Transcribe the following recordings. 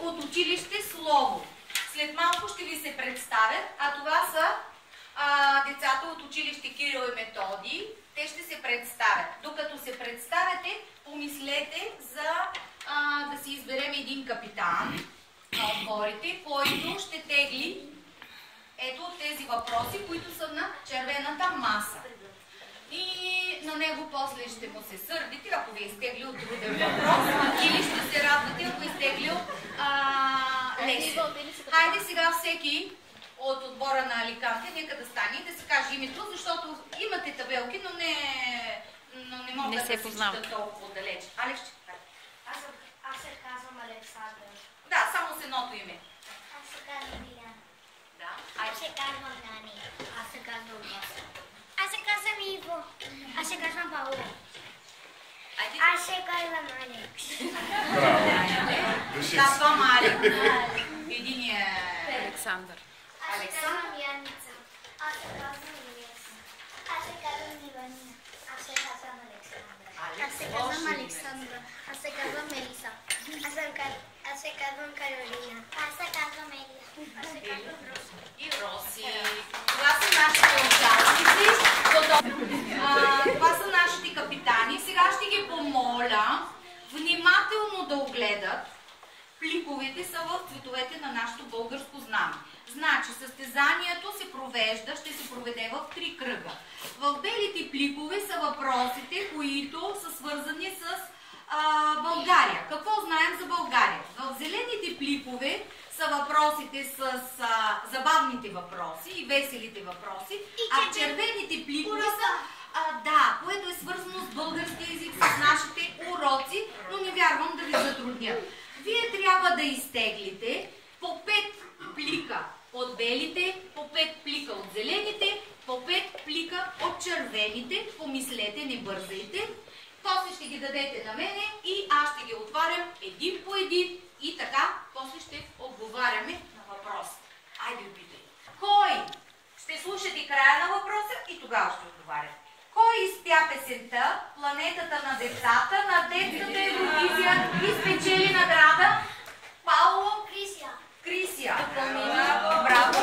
от училище Слово. След малко ще ви се представят, а това са децата от училище Кирил и Методий. Те ще се представят. Докато се представяте, помислете за да си изберем един капитан на отборите, който ще тегли ето тези въпроси, които са на червената маса. И на него после ще му се сърдите, ако ви е изтеглил труден въпрос, или ще се радвате, ако е изтеглил лесен. Хайде сега всеки от отбора на Аликанте, нека да стане и да се каже името, защото имате табелки, но не могат да се читат толкова далеч. Алек ще кажа. Аз се казвам Александър. Да, само с едното име. Аз се казвам Диана. Да. Аз се казвам Дани. Аз се казвам Васа. Аз се казвам Иво. Аз се казвам Пауло. Аз се казвам Алекс. Казвам Алек. Единия Александър. Аз се казвам Яница. Аз се казвам Илиас. Аз се казвам Иванина. Аз се казвам Александър. Аз се казвам Александра. Аз се казвам Мелиса. Аз се казвам Каролина. Аз се казвам Елия. Аз се казвам Роси. И Роси. Това са нашите участници. Това са нашите капитани. Сега ще ги помоля внимателно да огледат. Пликовете са в цветовете на нашето българско знаме. Значи, състезанието се провежда, ще се проведе в 3 кръга. В белите пликове са въпросите, които са свързани с България. Какво знаем за България? В зелените пликове са въпросите с забавните въпроси и веселите въпроси, а в червените пликове са което е свързано с българския език, с нашите уроци, но не вярвам да ви затрудня. Вие трябва да изтеглите по 5 плика от белите, по 5 плика от зелените, по 5 плика от червените. Помислете, не бързайте. После ще ги дадете на мене и аз ще ги отварям един по един и така после ще отговаряме на въпроса. Айде, опитай. Кой? Ще слушате края на въпроса и тогава ще отговаряте. Кой изпя песента "Планетата на децата" на детската Евровизия и спечели награда? Пауло? Крисия. Браво.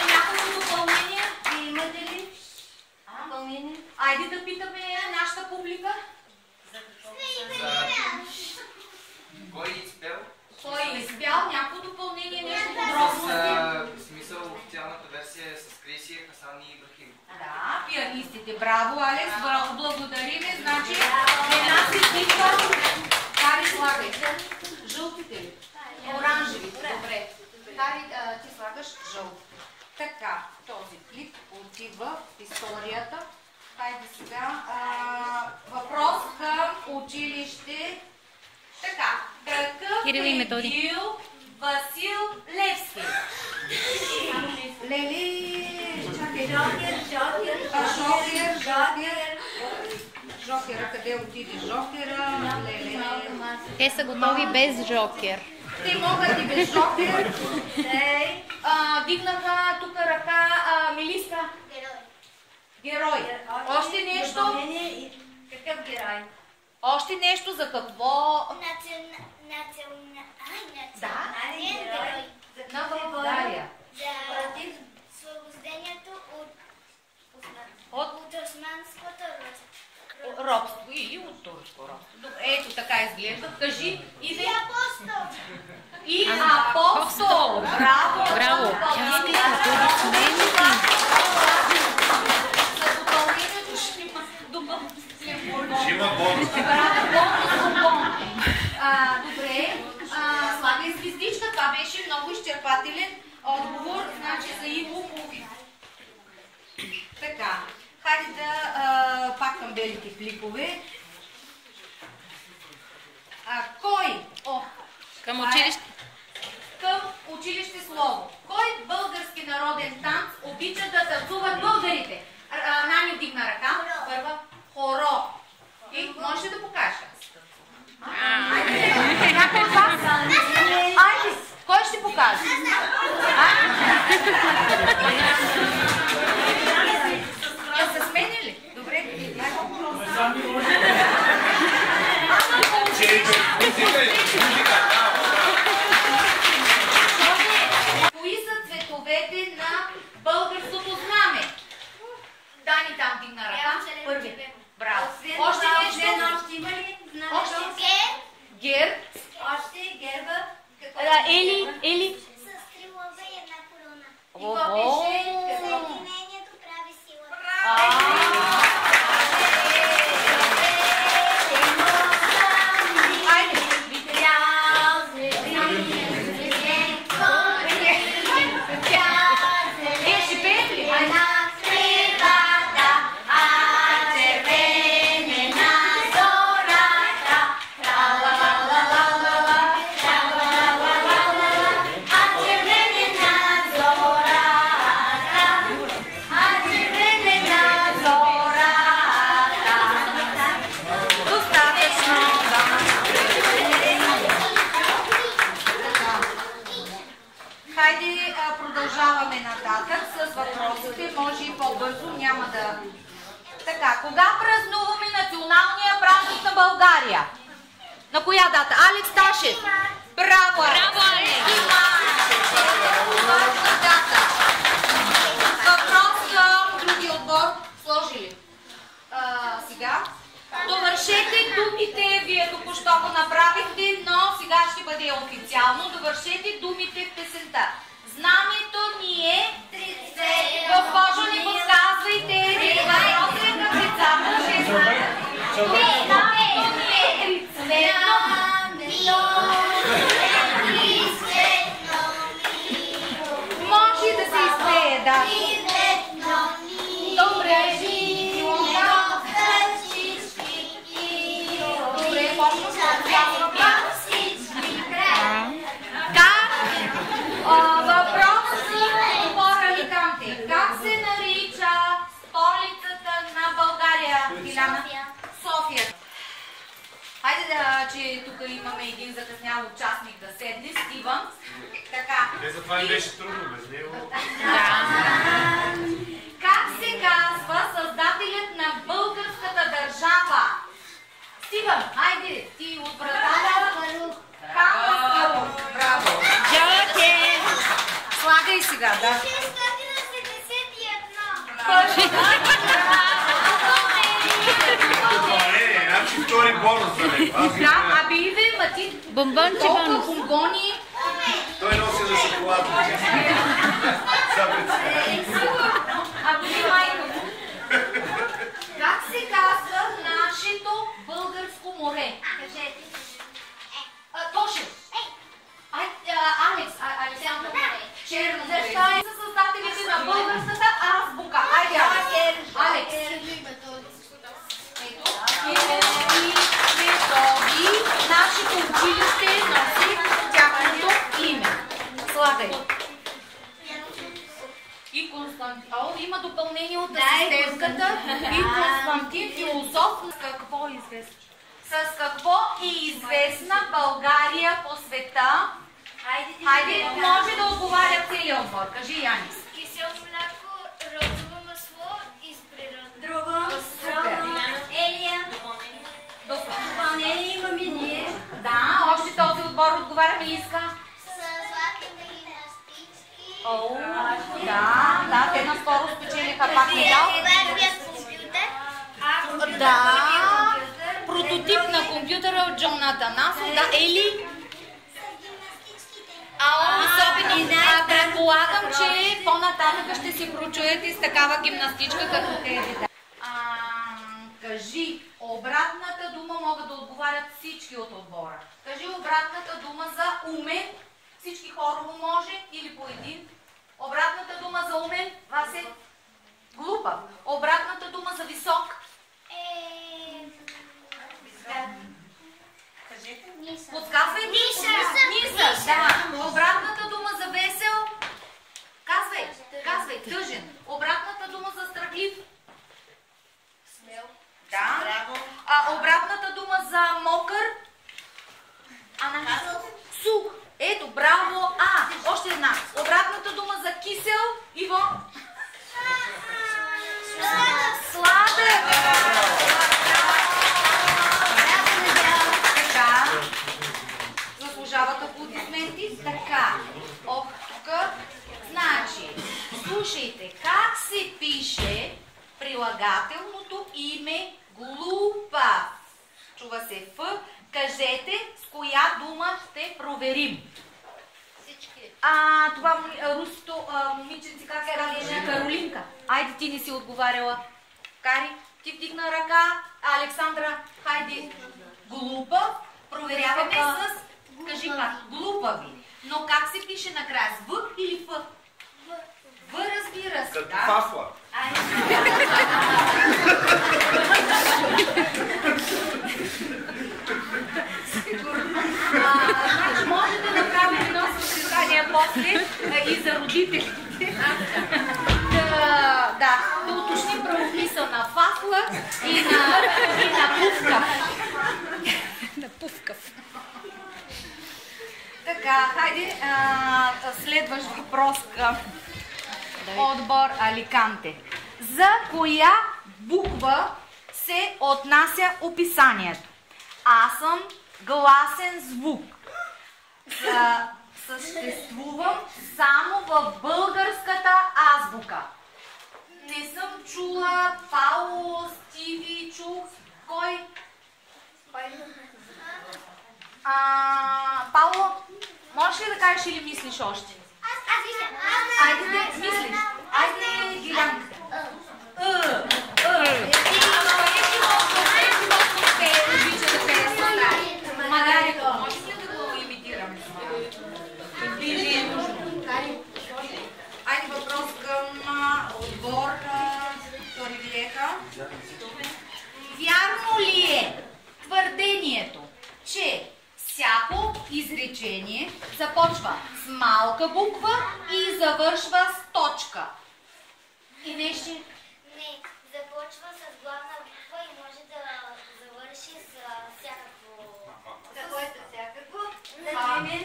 Няколко допълнения? Имате ли? Допълнение? Айде да питаме нашата публика. Кой изпял? Кой е изпял? Някакво допълнение, нещо подробности? В смисъл, официалната версия е с Крисия, Хасан и Ибрахим. Да, пианистите. Браво, Алекс. Браво, благодариме. Значи, една сетивка. Кари, слагай. Жълтите ли? Оранжевите. Добре. Кари, ти слагаш жълт. Така, този плик отива в историята. Хайде сега. Въпрос към училище. Така, какъв е бил Васил Левски? Лели, чакай. Жокера, къде отиде Жокера? Те са готови без Жокер. Те могат и без Жокер. Дигнаха тук ръка Милиска. Герой. Още нещо? Какъв герой? Още нещо за какво? Национален герой. На България. Против освобождението от османското робство или от турско робство. Ето така изглежда. Кажи име. И апостол. Браво. Браво. За допълнението ще има Има бонус. Добре. Слагай звездичка. Това беше много изчерпателен отговор. Значи за Иво Пуви. Така. Хайде да пак към белите пликове. Кой? Към училище. Към училище Слово. Кой български народен танц обича да танцуват българите? Нани вдигна ръка. Първа. Хоро. И можеш да покажа. Айде. Кой ще покаже? С мен ли? Добре. Музика. Ели. С трилога и една корона. Ого! Съединението прави силата. Хайде, продължаваме нататък с въпросите, може и по-бързо, няма да... Така, кога празнуваме националния празник на България? На коя дата? Алекс Ташев. Браво, Алекс. Важна дата. Въпрос към други отбор. Сложили. Сега. Довършете думите, вие току-що го направихте, но сега ще бъде официално. Довършете думите в песента. Знамето ни е... Госпожо, не подсказвайте. Въпросът е към децата. Знамето ни е трицветно. Може да се изпее, да. Добре. Въпрос отбора към те. Как се нарича столицата на България, Диляна? София. Хайде да, че тук имаме един закъснял участник да седне, Стивън. Така. За това не беше трудно без него. Как се казва създателят на българската държава? Стивън, хайде, ти от вратата. Браво! Джоке! Слагай сега, да. 671. Значи втори бонус за него. Да, Иве, Матин, Бомбонче толкова бонус. бомбони. Той носи за шоколада. Как се казва нашето българско море? Кажете. Тошев. Алекс, Александър море. Черно море. Защо са създателите на българската азбука? Айде, Алекс. Ето. Методи. Нашето училище носи тяхното име. Слагай. И Константин. Има допълнение от асистентката. И Константин философ. С какво е известно? С какво е известна България по света? Хайде, може да отговаря целият отбор. Кажи, Янис. Кисело мляко, розово масло и с природа. Друго. Супер. Елия. Допълнение имаме ние. Да, още този отбор отговаря ми иска. С златните гимнастички. Да, те наскоро спечелиха пак медал. Първият компютър. Да, прототип на компютъра от Джон Атанасов. Да, Ели. Предполагам, че по-нататък ще се прочуете с такава гимнастичка, като тези. Кажи, обратната дума могат да отговарят всички от отбора. Кажи обратната дума за умен. Всички хорово може или по един. Обратната дума за умен, Васе? Глупав. Обратната дума за висок. Подсказвай. Ниса. Да. Обратната дума за весел. Казвай. Тъжен. Обратната дума за страхлив. Смел. Да. Обратната дума за мокър. Сух. Ето, браво. Още една. Обратната дума за кисел. Иво. Сладък. Така. Заслужават аплодисменти. Така. Тук. Значи, слушайте, как се пише прилагателното име глупав? Чува се Ф. Кажете с коя дума ще проверим. Това русото момиченце, как е наречена? Каролинка. Айде, ти не си отговаряла. Кари, ти вдигна ръка. Александра, хайде. Глупав. Проверяваме с... Кажи пак. Глупави. Но как се пише накрая? С В или Ф? В, разбира се, Като да? фафла. Значи може да направим едно състезание после и за родителите. Да уточним правописа на фафла и на пувка. На пувкав. Така, хайде, следващ въпрос към отбор Аликанте. За коя буква се отнася описанието? Аз съм гласен звук. Съществувам само в българската азбука. Не съм чула Пауло, Стиви, чух. Кой? Пауло, можеш ли да кажеш или мислиш още? Аз виждам. Айде да мислиш. Айде, Гилянка. Магарито, може ли да го имитираме? Или е нужно? Айде въпрос към отбор Торевиеха. Вярно ли е твърдението, че всяко изречение започва с малка буква и завършва с точка? И нещо? Не, започва с главна буква и може да завърши с всякакво. Какво е всякакво? Например,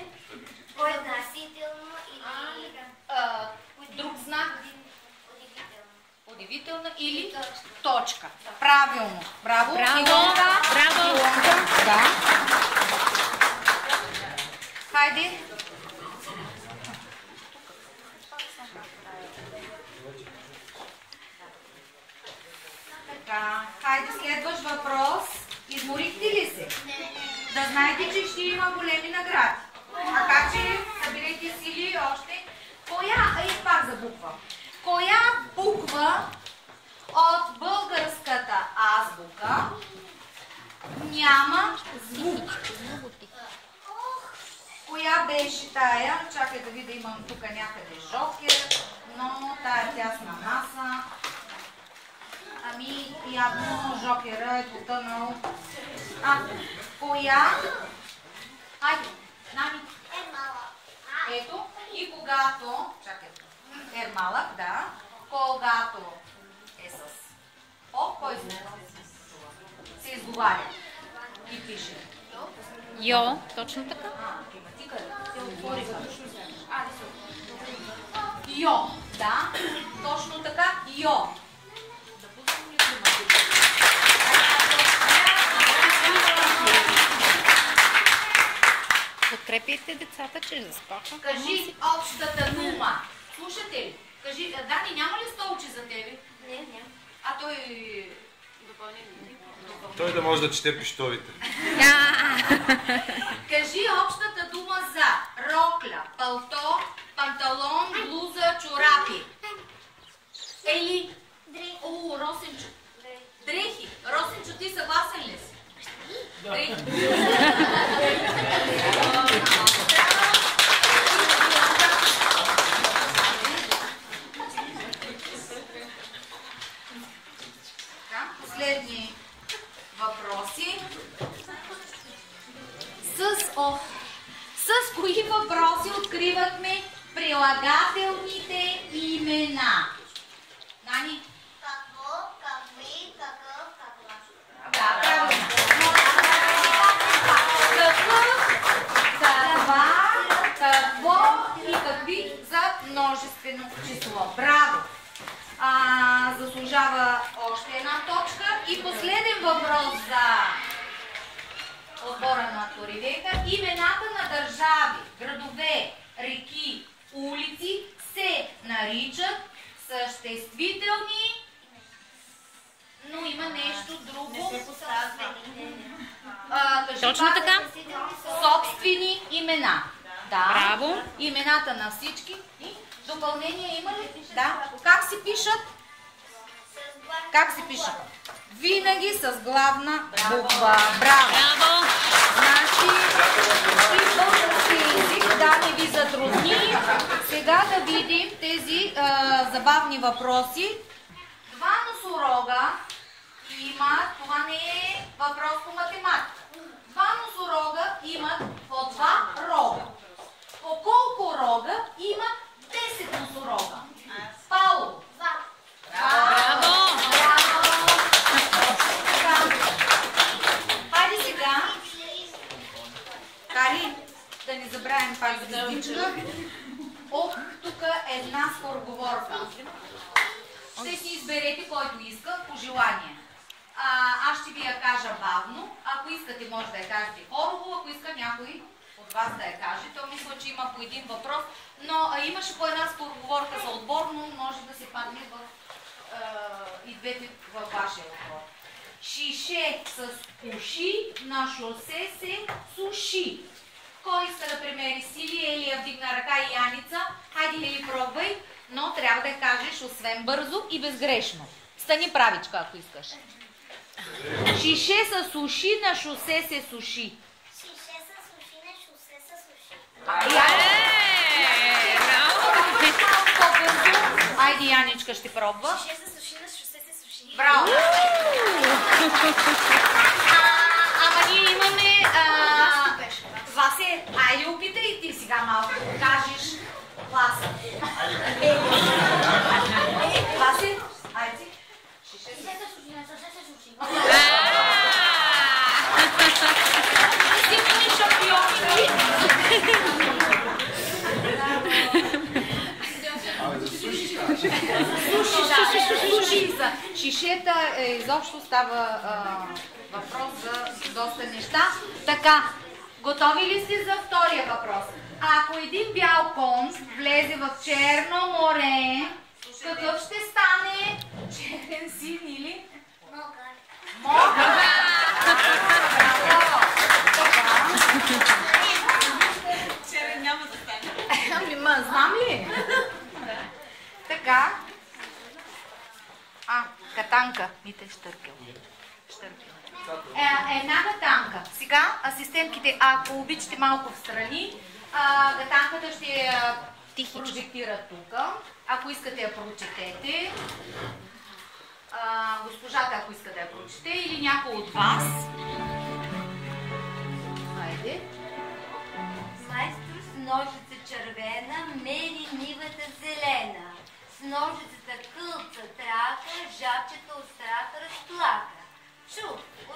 относително или Друг знак? удивително. Удивителна или точка. Правилно. Браво. Браво. Илонка. Браво. Илонка. Да. Хайде. Така. Хайде следващ въпрос. Изморихте ли се? Да знаете, че ще има големи награди. Така че съберете сили още. И пак за буква. Коя буква от българската азбука няма звук? Коя беше тая? Чакай да видя, имам тук някъде жокер, но тая тясна маса. Ами, явно жокера е потънал. Коя? Айде, Нами. Ето, и когато, чакай, малък, да, когато е с О, кой се изговаря и пише. Йо, точно така. Климатика, се отвори. Йо, да, точно така, йо. Да пуснем ли климатика? Подкрепяйте децата, че заспаха. Кажи общата дума. Слушате ли? Кажи, Дани, няма ли столче за тебе? Не. А той... Той да може да чете пищовите. Кажи общата дума за рокля, палто, панталон, блуза, чорапи. Ели? О, Росенчо. Дрехи. Росенчо, ти съгласен ли си? Дрехи. Последни въпроси. С кои въпроси откривахме прилагателните имена? Нани? Какво, какви, какъв, каква. Да, правилно. Каква, какво и какви за множествено число. Браво! Заслужава още една точка. И последен въпрос за отбора на Торевиеха. Имената на държави, градове, реки, улици се наричат съществителни, но има нещо друго. Точно така. Собствени имена. имената. Браво. Имената на всички. И допълнение има ли? Да. Как се пишат? Как се пишат? Винаги с главна буква. Браво! Браво! Значи, и български език да не ви затрудни. Сега да видим тези забавни въпроси. Два носорога имат, това не е въпрос по математика. Два носорога имат по два рога. По колко рога имат 10 носорога? Пауло. Браво! Хайде сега. Кари, да не забравим пак звездичка. Ох, тук е една скороговорка. Ще си изберете който иска по желание. Аз ще ви я кажа бавно. Ако искате, може да я кажете хорово, ако иска някой от вас да я каже. То мисля, че има по един въпрос, но имаше по една скороговорка за отборно, може да се падне в и двете във вашия въпрос. Шише с уши на шосе се суши. Кой иска да премери сили? Елия вдигна ръка и Яница. Хайде, Ели, пробвай, но трябва да я кажеш освен бързо и безгрешно. Стани правичка, ако искаш. Шише с уши на шосе се суши. Шише с уши на шосе се суши. По-бързо. Айде, Яничка ще пробва. Шише с уши на шосе се суши. Браво! Ама ние имаме... Васе, айде опитай ти сега малко да кажеш гласа. Васе, айде. Шише с уши на шосе се суши. Всички шампиони. Суши са. Шишета изобщо става въпрос за доста неща. Така, готови ли сте за втория въпрос? Ако един бял кон влезе в Черно море, какъв ще стане? Черен, син или? Мокър. Черен няма да стане. Ами, знам ли? Така. Катанка. Мите Штъркел. Една гатанка. Сега асистентките, ако обичате малко в страни, гатанката ще я прожектира тук. Ако искате я прочетете. Госпожата, ако иска да я прочете, или някой от вас. Хайде. Майстор с ножица червена мери нивата зелена. С ножицата кълца трака, жабчета от страха разплака. Чу,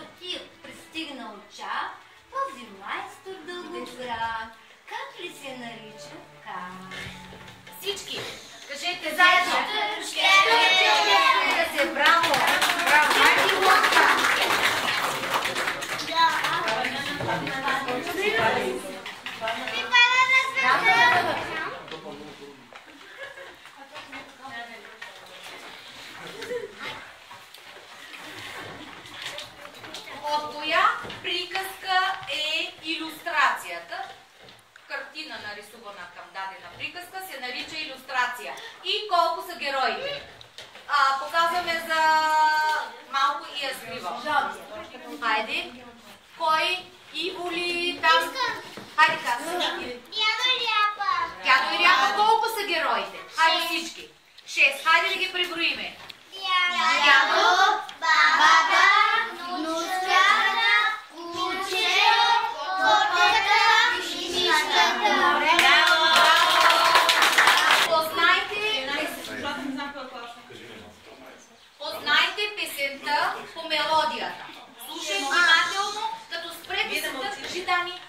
отив, пристигнал чак, този майстор дългоград. Как ли се нарича? Как? Всички, кажете заедно. Ще се, браво! Браво! Хайде лодка! От коя приказка е илюстрацията? Картина, нарисувана към дадена приказка, се нарича илюстрация. И колко са героите? Показваме за малко и я скривам. Хайде. Кой? Иво ли там? Хайде, казвам. Дядо Ряпа. Дядо и Ряпа, колко са героите? Хайде всички. 6. Хайде да ги преброиме. Дядо, баба, внучка, куче, котета, мишката. Познайте песента по мелодията. Слушай внимателно, като спре песента, кажи Дани.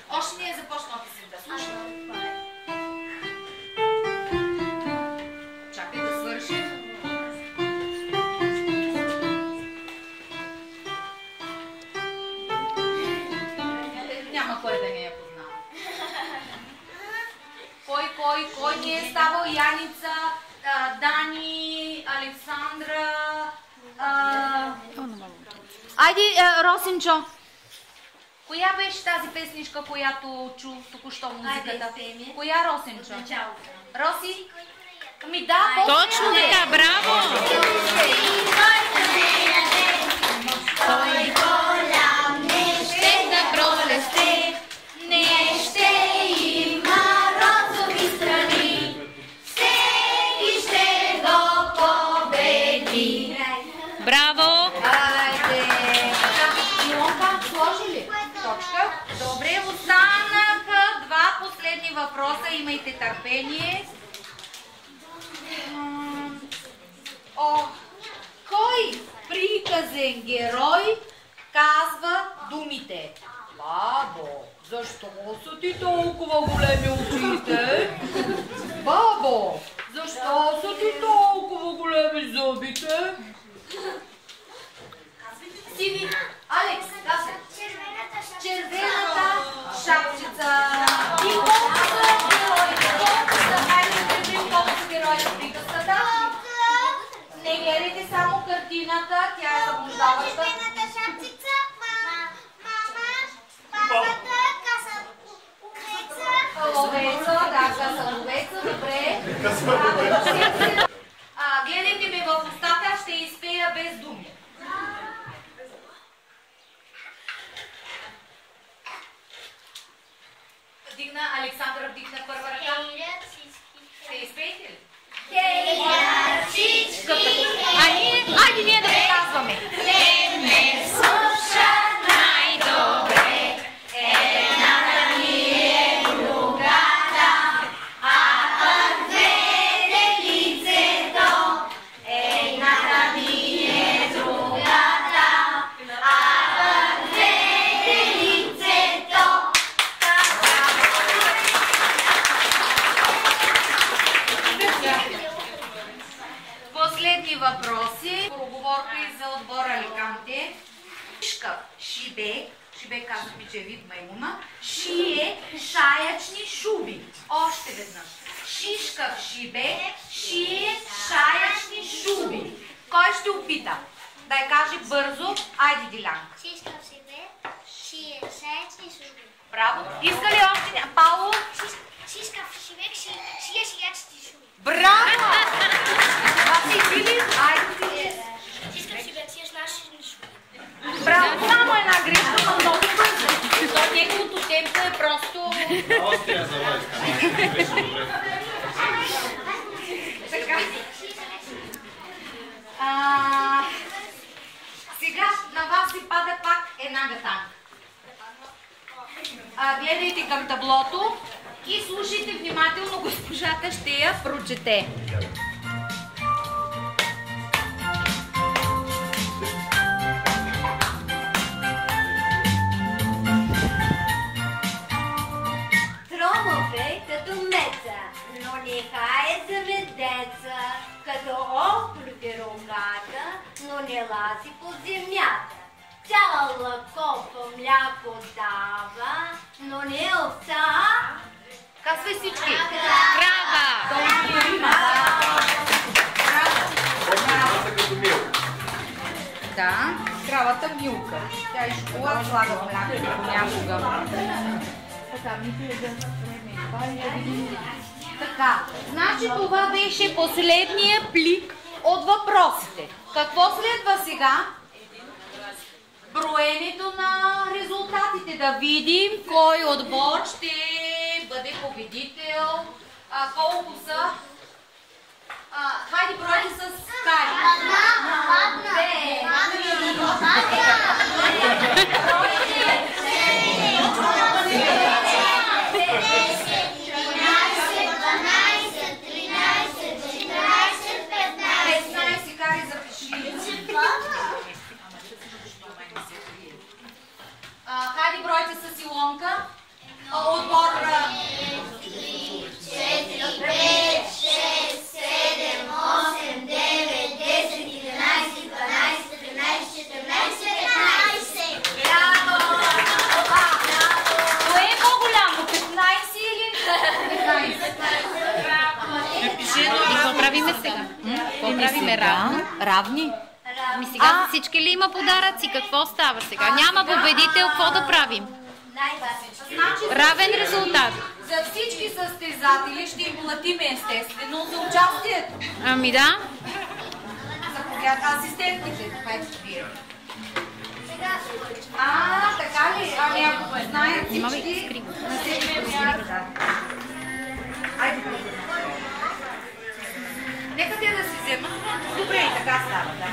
Още не е започнал песента. Слушай. Чакай да свърши. Няма кой да не я познава. Кой не е ставал? Яница, Дани, Александра. Айде, Росенчо. Коя беше тази песничка, която чу току-що музиката? Коя, Росенчо? Роси? Ами да, Точно така, браво! Той голям не ще да пролесте, не ще има розови страни, всеки ще го победи. Браво! Айде! Илонка, сложи ли? Точка. Добре, останаха два последни въпроса. Имайте търпение. Кой приказен герой казва думите: бабо, защо са ти толкова големи очите? Бабо, защо са ти толкова големи зъбите? Сиви, Алекс, казвай. Червената шапчица. И колко са героите? Хайде да видим колко са героите в приказката. Не гледайте само картината, тя е заблуждаваща. Червената шапчица, бабата, каса Ловеца, да, каса ловеца, добре. Гледайте ме в устата, ще изпея без думи. Александър вдигна първа ръка. Ще изпеете ли? Айде ние да показваме. Не ме слуша най-добре, едната ми е другата, а пък двете лицето. Едната ми е другата, а пък двете лицето. Последни въпроси. Проговорка и за отбора Аликанте. Шишка, шибе, шибе казахме, че е вид маймуна. Шие, шаячни шуби. Още веднъж. Шишка, шибе, шие, шаячни шуби. Кой ще опита? Да я каже бързо. Айде, Дилянка. Шишка в себе, шие, шаячни шуби. Браво. Иска ли още? Пауло? Шишка в шибек, шие, шаячни шуби. Браво! Това си били? Айде, ти. Шишка в шибек, шие, шаячни шуби. Браво! Само една грешка, но много бързо. То неговото темпо е просто... Острия за войска. Така. Сега на вас ви пада пак една гатанка. Гледайте към таблото и слушайте внимателно, госпожата ще я прочете. Тромове като меца, но нехай за медеца, като оплюти рогата, но не лази по земята. Цяла лакопа мляко дава, но не овца. Казвай всички. Крава! Да, кравата Милка. Тя и шоколад слага в мляко понякога. Така, значи това беше последния плик от въпросите. Какво следва сега? Броенето на резултатите. Да видим кой отбор ще бъде победител. Колко са? Хайде бройте с Кари. Две. Кари, запиши. Хайде бройте с Илонка. Отбор 4, 5, 6, 7, 8, 9, 10, 11, 12, 13, 14, 15. Браво! Кое е по-голямо? 15 или 15? И какво правиме сега? Какво правиме? Равно? Равни? Ами сега за всички ли има подаръци? Какво става сега? Няма победител, какво да правим? Значи, Равен резултат. за всички състезатели ще им платим естествено за участието. Ами да. Заповядайте. Асистентите, хайде вие. Така ли? Ами ако знаят всички, на всеки позволят. Айде. Нека те да си вземат. Добре, и така става, да.